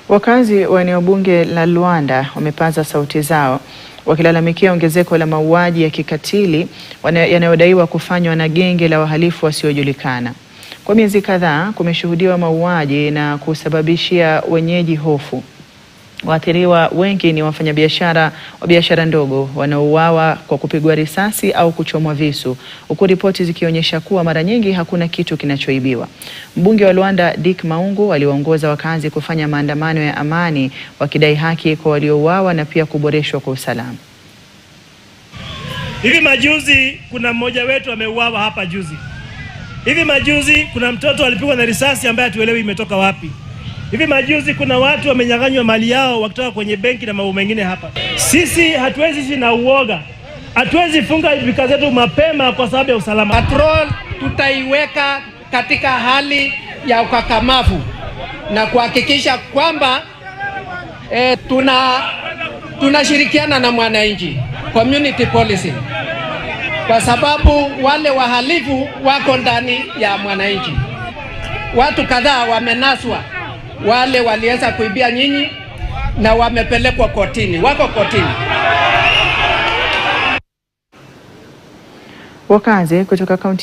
Wakazi wa eneo bunge la Luanda wamepaza sauti zao wakilalamikia ongezeko la mauaji ya kikatili yanayodaiwa kufanywa na genge la wahalifu wasiojulikana. Kwa miezi kadhaa kumeshuhudiwa mauaji na kusababishia wenyeji hofu. Waathiriwa wengi ni wafanyabiashara wa biashara ndogo wanaouawa kwa kupigwa risasi au kuchomwa visu, huku ripoti zikionyesha kuwa mara nyingi hakuna kitu kinachoibiwa. Mbunge wa Luanda Dick Maungu aliwaongoza wakazi kufanya maandamano ya amani wakidai haki kwa waliouawa na pia kuboreshwa kwa usalama. Hivi majuzi kuna mmoja wetu ameuawa hapa juzi. Hivi majuzi kuna mtoto alipigwa na risasi ambaye hatuelewi imetoka wapi. Hivi majuzi kuna watu wamenyang'anywa mali yao wakitoka kwenye benki na mambo mengine hapa. Sisi hatuwezi ishi na uoga. Hatuwezi funga vika zetu mapema kwa sababu ya usalama. Patrol tutaiweka katika hali ya ukakamavu na kuhakikisha kwamba tunashirikiana na mwananchi, community policy, kwa sababu wale wahalifu wako ndani ya mwananchi. Watu kadhaa wamenaswa, wale waliweza kuibia nyinyi na wamepelekwa kotini, wako kotini. Wakazi kutoka kaunti